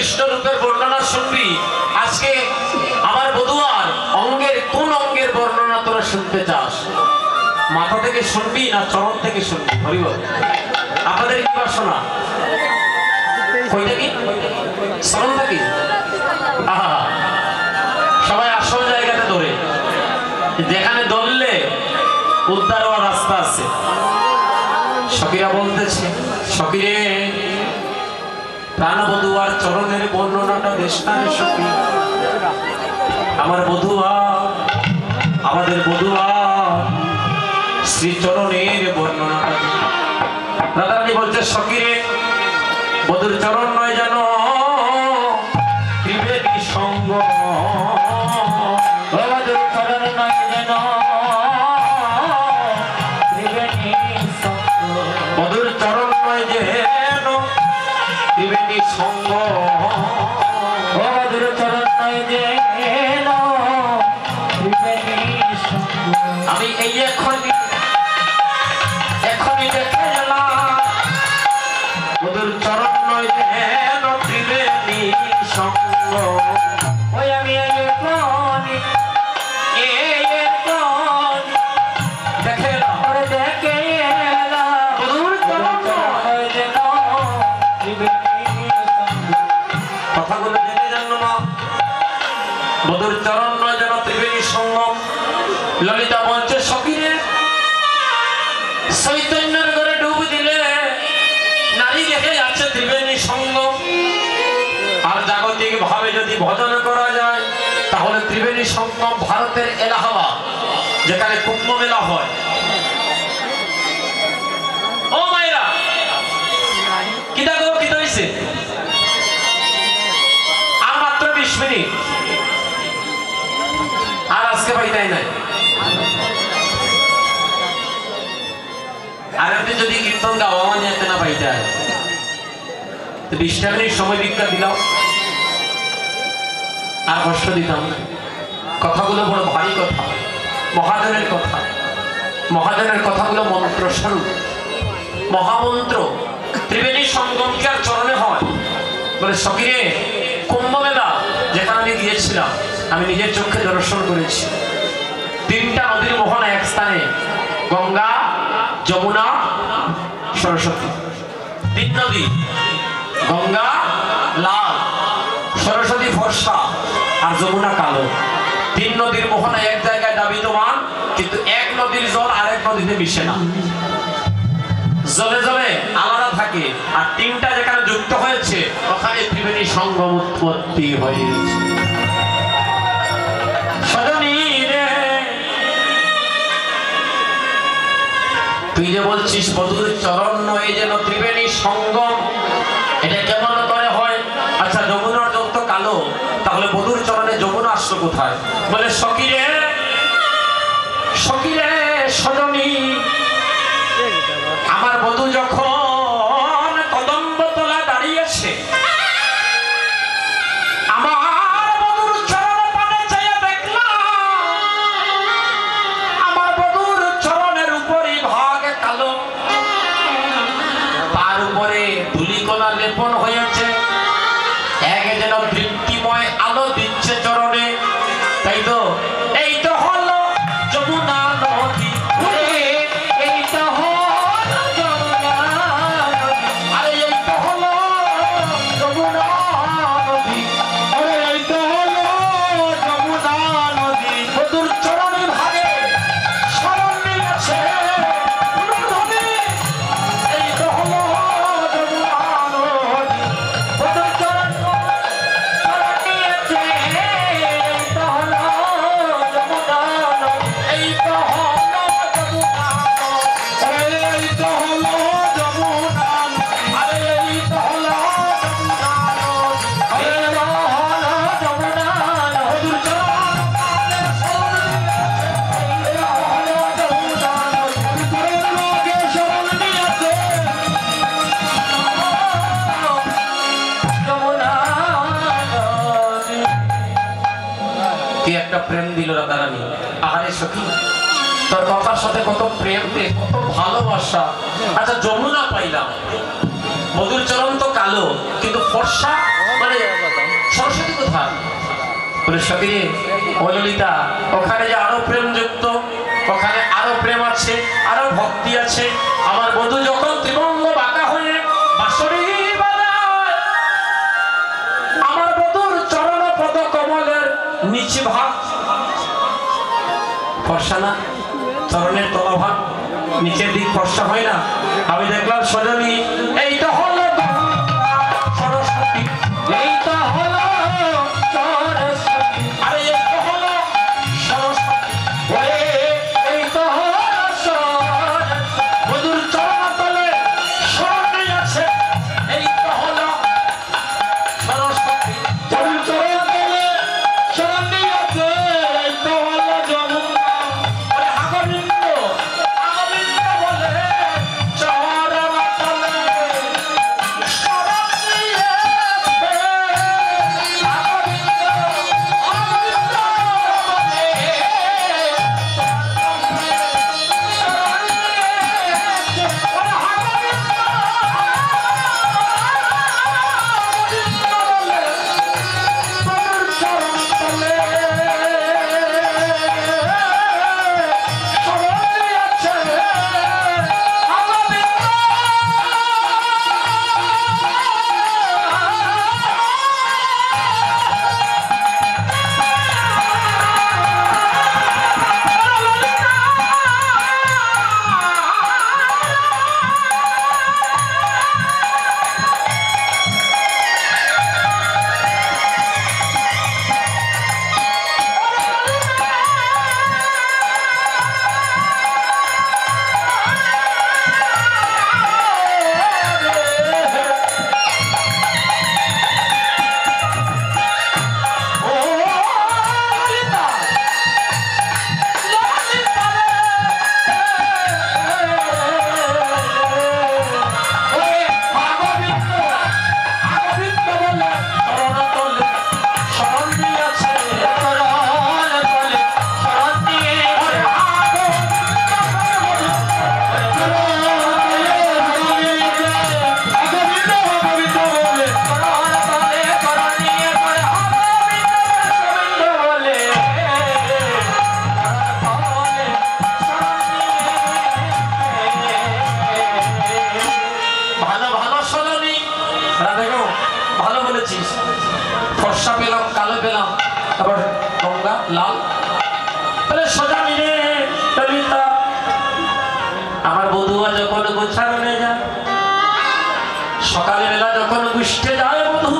কৃষ্ণ রূপের বর্ণনা শুনবি আজকে আমার বধুয়ার অঙ্গের কোন অঙ্গের বর্ণনা তোরা শুনতে চাস মাথা থেকে শুনবি না চরণ থেকে শুনবি হরি বল আপনাদের কি বাসনা কইটা কি চরণ থেকে আহা সবাই আসল জায়গাতে ধরে যেখানে ধরলে উদ্ধার হওয়ার রাস্তা আছে সখীরা বলতেছে সখীরে প্রাণবধূয়ার চরণের বর্ণনাটা বেশ না সখী আমার বধুয়া আমাদের বধুয়া শ্রীচরণের বর্ণনাটা রাধারানী বলছে সখীরে বধুর চরণ নয় যেন ত্রিবেণী সঙ্গ বধুর চরণ নয় যেন ত্রিবেণী সঙ্গ বধুর চরণ নয় যেন ত্রিবেণী সঙ্গ বধুর চরণ নয় যেন ত্রিবেণী সঙ্গ আমি এই এখনই দেখে গেলাম বধুর চরণ নয় যেন ত্রিবেণী সঙ্গ ওই আমি এখনই দেখে বধুর চরণ নয় যেন ত্রিবেণী সঙ্গম। ললিতা বলছে সখীরে চৈতন্যের ঘরে ডুব দিলে নারী দেখে যাচ্ছে ত্রিবেণী সঙ্গম। আর জাগতিক ভাবে যদি ভজন করা যায় তাহলে ত্রিবেণী সঙ্গম ভারতের এলাহাবাদ যেখানে কুম্ভ মেলা হয়। ও মায়েরা কি দেখো কি হয়েছে? আর মাত্র 20 মিনিট আর আজকে পাইতাই নাই। আর আপনি যদি কীর্তন গাওয়া যেতে না পাইতাই তো 20টা মিনিট সময় ভিক্ষা দিলাম আর কষ্ট দিতাম না। কথাগুলো বড় ভারী কথা, মহাজনের কথা। মহাজনের কথাগুলো মন্ত্র স্বরূপ, মহামন্ত্র। ত্রিবেণী সঙ্গম কি আর চরণে হয়? বলে সখীরে কুম্ভ মেলা যেখানে আমি গিয়েছিলাম আমি নিজের চোখে দর্শন করেছি। 3টা নদীর মোহনা এক স্থানে, গঙ্গা, যমুনা, সরস্বতী। 3 নদী, গঙ্গা লাল, সরস্বতী ফর্সা আর যমুনা কালো। 3 নদীর মোহনা এক জায়গায় দাবিতমান, কিন্তু এক নদীর জল আরেক নদীতে মিশে না, জলে জলে আলাদা থাকে। আর 3টা যেখানে যুক্ত হয়েছে ওখানে ত্রিবেণী সঙ্গম উৎপত্তি হয়েছে। তুই যে বলছিস বধুর চরণ নয় যেন ত্রিবেণী সঙ্গম, এটা কেমন করে হয়? আচ্ছা যমুনার জল তো কালো, তাহলে বধুর চরণে যমুনা আসলো কোথায়? বলে সখীরে সখীরে সজনী আমার বধূ যখন কদম্ব তলা দাঁড়িয়েছে আমার বধূর চরণ পানে চেয়ে দেখলাম আমার বধূর চরণের উপরই ভাগ কালো, তার উপরে ধূলিকণা লেপন হয়েছে, এক যেন দৃপ্তিময় আলো দিচ্ছে চরণে। তাই তো এই তো হলো যমুনা নদী, এই তো হলো যমুনা নদী, আরে এই তো হলো যমুনা নদী, আরে এই তো হলো যমুনা নদী। বধুর চরণে ভাগে শরণ নিয়েছে নদী, এই তো হলো যমুনা নদী। বধুর চরণ নিয়েছে, এই তো হলো যমুনা নদী, এই তো হলো যমুনা নদী, আরে এই তো হলো যমুনা নদী, আরে এই তো হলো যমুনা নদী, আরে এই তো হলো যমুনা নদী। বধুর চরণ পানে শরণ নিয়েছে, এই তো হলো যমুনা নদী, বধুর লোকে শরণ নিয়েছে যমুনা নদী। কি একটা প্রেম দিল রাধারানী। আহারে সখী তোর কথার সাথে কত প্রেম রে, কত ভালোবাসা। আচ্ছা যমুনা পাইলাম, বধুর চরণ তো কালো, কিন্তু ফর্সা মানে সরস্বতী কোথায়? বলে সখী ও ললিতা ওখানে যে আরো প্রেম যুক্ত, ওখানে আরো প্রেম আছে, আরো ভক্তি আছে। আমার বধূ যখন ত্রিভঙ্গ বাঁকা হয়ে বাঁশরি বাজায়, আমার বধূর চরণ পদ কমলের নিচে ভাগ ফর্সা না, চরণের তলভাগ নিচের দিক ফর্সা হয় না। আমি দেখলাম সজনী এই তো হলো সরস্বতী, এই তো হলো সরস্বতী, আরে এই তো হলো সরস্বতী, ওরে এই তো হলো সরস্বতী। বধুর চরণ তলে শরণ নিয়েছে, এই তো হলো সরস্বতী। বধুর চরণ তলে শরণ নিয়েছে, এই তো হলো যমুনা। ওরে আগবিন্দ আগবিন্দ বলে চরণ তলে শরণ নিয়েছে, আগবিন্দ সোজা মিলে ললিতা আমার বধুয়া যখন গোছানো যায় সকালবেলা যখন গুষ্টে যায় বধূ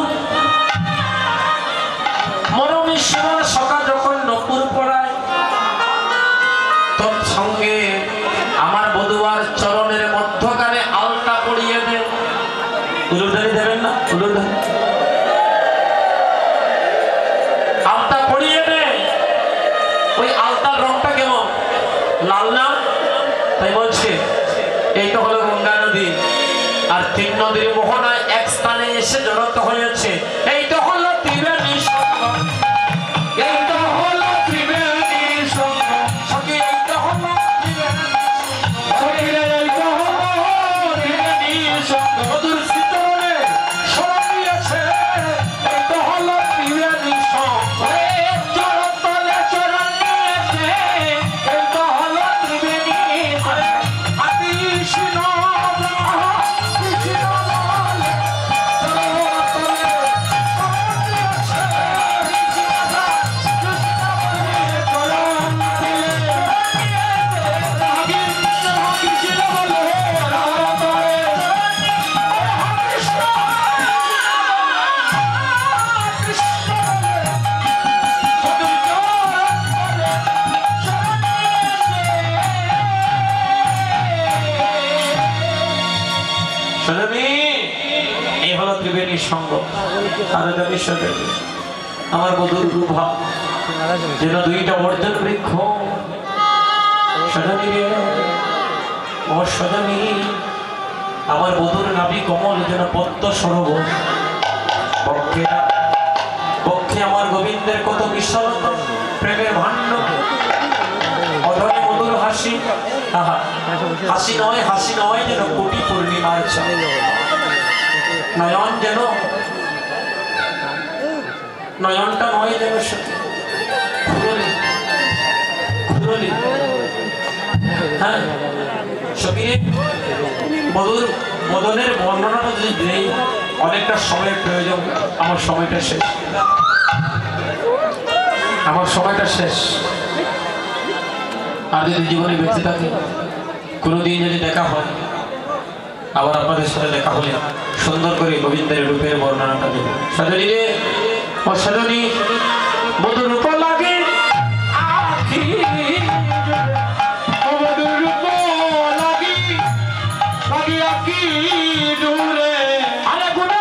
মরমিশ্বর সকাল যখন নপুর পড়ায় তোর সঙ্গে আমার বধুয়ার চরণের মধ্যখানে আলতা পড়িয়ে দেয়। উলুধারি দেবেন না? উলুধারি আলতা পড়িয়ে দেয়। ওই আলতার রংটা কেমন? লাল না? তাই বলছে এইটা হলো গঙ্গা নদী আর তিন নদীর মোহনায় এক স্থানে এসে জড়িত হয়েছে। এইটা হলো ত্রিবেণী সঙ্গম। এইটা হলো ত্রিবেণী সঙ্গম। সখী এইটা হলো ত্রিবেণী সঙ্গম। মধুর শীতলে সরিয়েছে। এইটা হলো ত্রিবেণী সঙ্গম। চরণ তলে চরণ নিয়েছে। এইটা হলো ত্রিবেণী সঙ্গম। আদি কৃষ্ণ আমার বধুর রূপা যেন দুইটা অর্জন বৃক্ষ। আমার বধুর নাভি কমল যেন পদ্ম সরোবর। পক্ষে আমার গোবিন্দের কত বিশালতা প্রেমের ভাণ্ড। অধরে মধুর হাসি। হাসি নয় যেন কোটি পূর্ণিমার চাঁদ। নয়ন যেন নয়নটা নয় যেন হ্যাঁ সখী মধুর মদনের বর্ণনাটা যদি দেই অনেকটা সময়ের প্রয়োজন। আমার সময়টা শেষ। আর যদি জীবনে বেঁচে থাকে কোনোদিন যদি দেখা হয় আবার আপনাদের সাথে দেখা হলে সুন্দর করে গোবিন্দের রূপের বর্ণনাটা দেব। সজনী রে ও সজনী মধুর রূপ লাগে আখি। মধুর রূপ লাগে আখি দূরে। আরে গুণে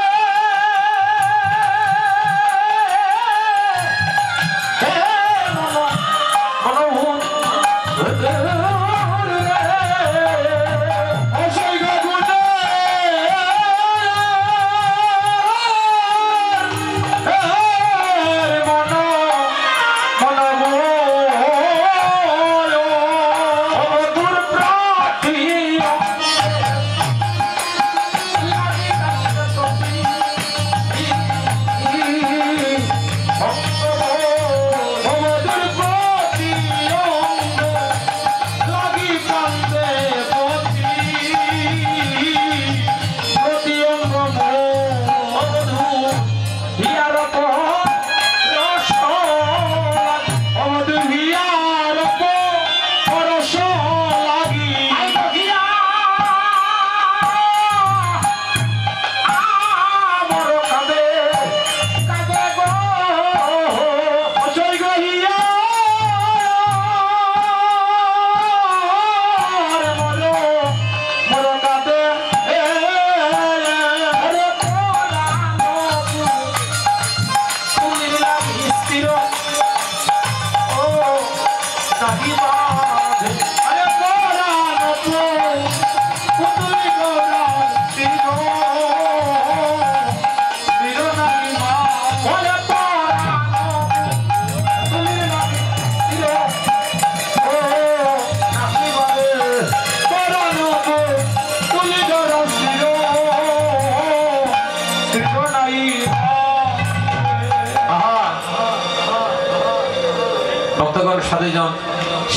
ভক্তগণ সাধুজন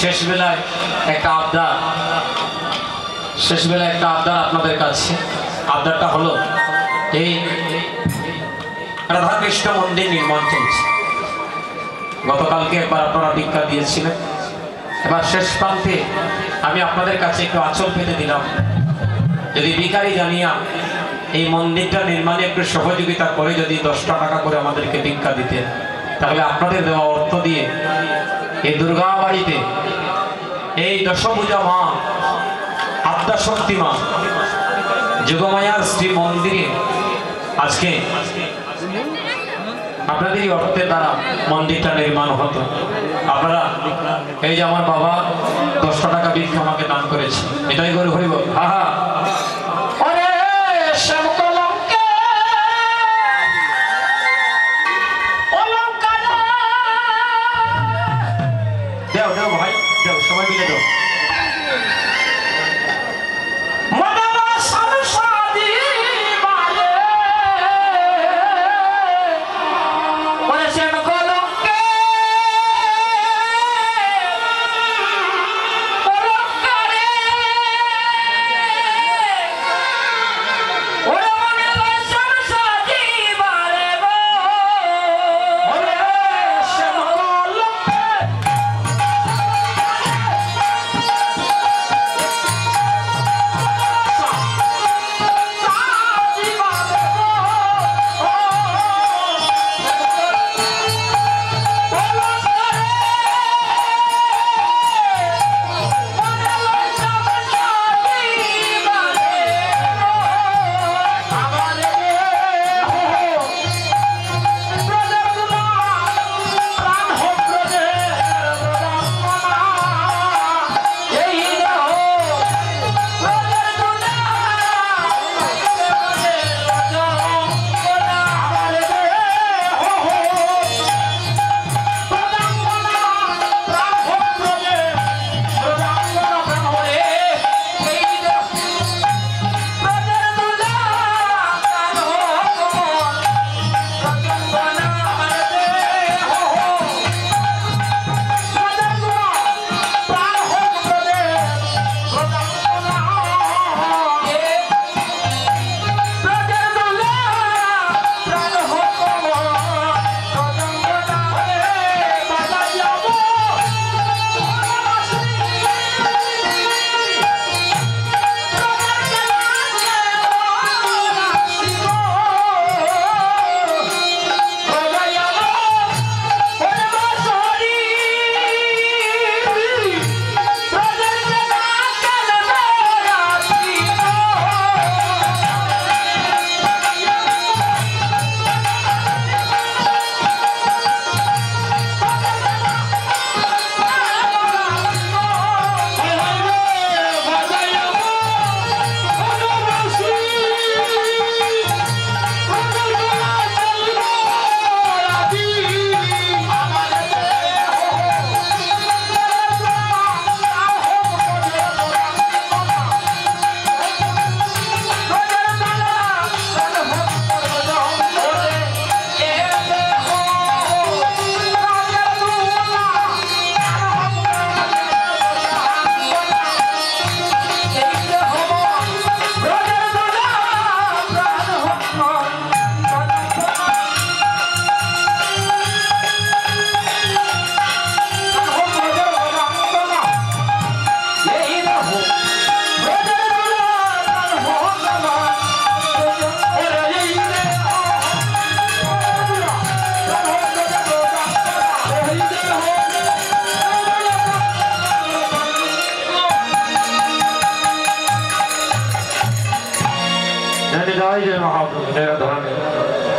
শেষ বেলায় একটা আবদার আপনাদের কাছে। আবদারটা হলো এই রাধাকৃষ্ণ মন্দির নির্মাণ চলছে। গতকালকে একবার আপনারা ভিক্ষা দিয়েছিলেন। এবার শেষ প্রান্তে আমি আপনাদের কাছে একটু আঁচল পেতে দিলাম, যদি ভিখারি জানিয়া এই মন্দিরটা নির্মাণে একটু সহযোগিতা করে যদি 10টা টাকা করে আমাদেরকে ভিক্ষা দিতেন, তাহলে আপনাদের দেওয়া অর্থ দিয়ে এই দুর্গা বাড়িতে এই দশভুজা মা, আদ্যাশক্তি মা, যোগমায়ার শ্রী মন্দিরে আজকে আপনাদেরই অর্থের দ্বারা মন্দিরটা নির্মাণ হতো। আপনারা এই যে আমার বাবা 10টা টাকা ভিক্ষা আমাকে দান করেছে, এটাই করে হরিব। আহা দেও দেও ভাই দেও, সবাই মিলে দেও।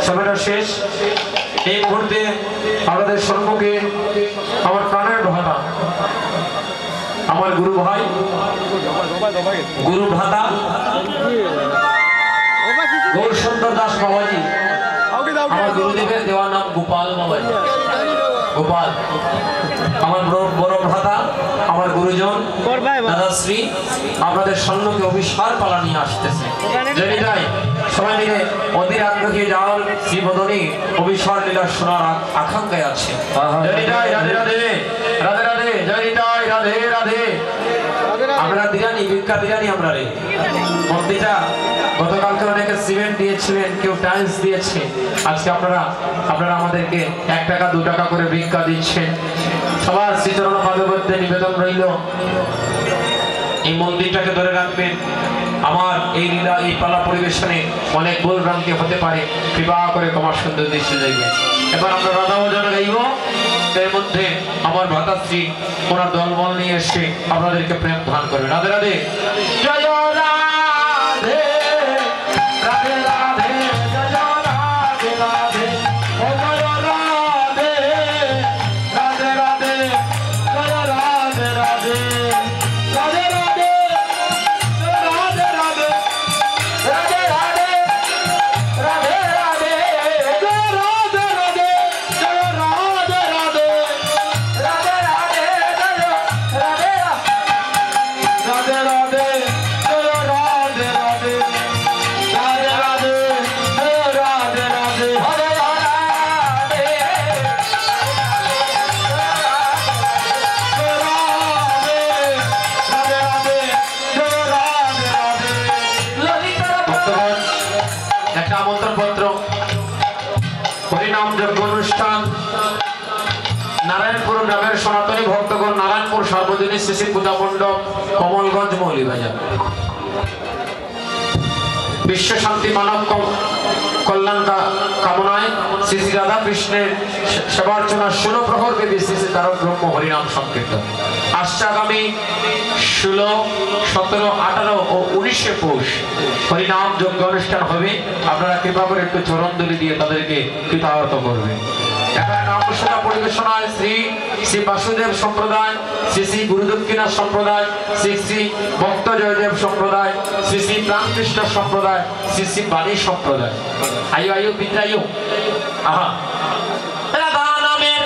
সময়টা শেষ। এই মুহূর্তে আমাদের সম্মুখে আমার প্রাণের ভাতা, আমার গুরু ভাই, গুরু ভাতা গৌরসুন্দর দাস বাবাজি, আমার গুরুদেবের দেওয়ার নাম গোপাল বাবাজি। গোপাল আমার বড় ভ্রাতা, আমার গুরুজন দাদাশ্রী আপনাদের সম্মুখে অভিসার পালা নিয়ে আসতেছে। যদি যাই সবাই মিলে অধীর আগ্রহী যাওয়ার শ্রীবদনী অভিসার লীলা শোনার আকাঙ্ক্ষায় আছে। যদি যাই রাধে রাধে রাধে রাধে, জয় জয় রাধে রাধে। আমরা দিলানি ভিক্ষা দিলানি, আমরা রে মন্দিরটা গতকালকে অনেকে সিমেন্ট দিয়েছিলেন, কেউ টাইলস দিয়েছে। আজকে আপনারা আমাদেরকে 1 টাকা 2 টাকা করে ভিক্ষা দিচ্ছেন। সবার শ্রীচরণ পাদে মধ্যে নিবেদন রইল, এই মন্দিরটাকে ধরে রাখবেন। আমার এই লীলা, এই পালা পরিবেশনে অনেক ভুল ভ্রান্তি হতে পারে, কৃপা করে ক্ষমা সুন্দর দৃষ্টি দেখবেন। এবার আমরা রাধা ভজন গাইব। এর মধ্যে আমার ভাতাশ্রী ওনার দলবল নিয়ে এসে আপনাদেরকে প্রেম ধান করবে। রাধে রাধে, জয় রাধে রাধে রাধে, জয় রাধে রাধে, ও জয় রাধে রাধে রাধে, জয় রাধে রাধে, রাধে রাধে, রাধে রাধে, রাধে রাধে, রাধে রাধে, জয় রাধে রাধে, জয় রাধে রাধে, রাধে রাধে, রাধে রাধে, রাধে রাধে, জয় রাধে রাধে, রাধে রাধে, জয় রাধে রাধে, হরে রাধে, রাধে রাধে, জয় রাধে রাধে। ভক্তগণ, একটা আমন্ত্রণ পত্র, হরিনাম যজ্ঞ অনুষ্ঠান নারায়ণপুর গ্রামের সনাতনী ভক্তগণ, নারায়ণপুর সার্বজনীন শ্রী পূজা মণ্ডপ, কমলগঞ্জ, মৌলিবাজার। বিশ্ব শান্তি মানব কল্যাণ কামনায় শ্রী শ্রী রাধা কৃষ্ণের সেবার্চনা 16 প্রহর ব্যাপী শ্রী শ্রী তারক ব্রহ্ম হরিনাম সংকীর্তন আসছে আগামী 16, 17, 18 ও 19 পৌষ হরিনাম যজ্ঞ অনুষ্ঠান হবে। আপনারা কৃপা করে একটু চরণদুলি দিয়ে তাদেরকে কৃতাহত করবেন। এখানে নাম ঘোষণা পরিবেশনায় শ্রী শ্রী বাসুদেব সম্প্রদায়, শ্রী শ্রী গুরুদক্ষিণা সম্প্রদায়, শ্রী শ্রী ভক্ত জয়দেব সম্প্রদায়, শ্রী শ্রী প্রাণকৃষ্ণ সম্প্রদায়, শ্রী শ্রী বাণী সম্প্রদায়। আয়ু আয়ু পিতায়ু, আহা রাধা নামের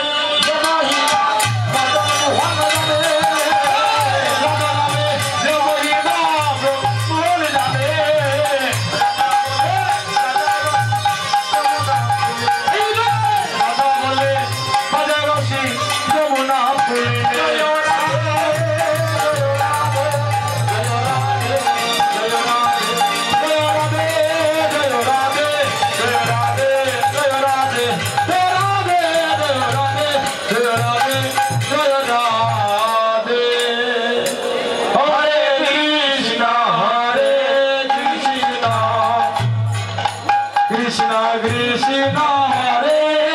Krishna Krishna Hare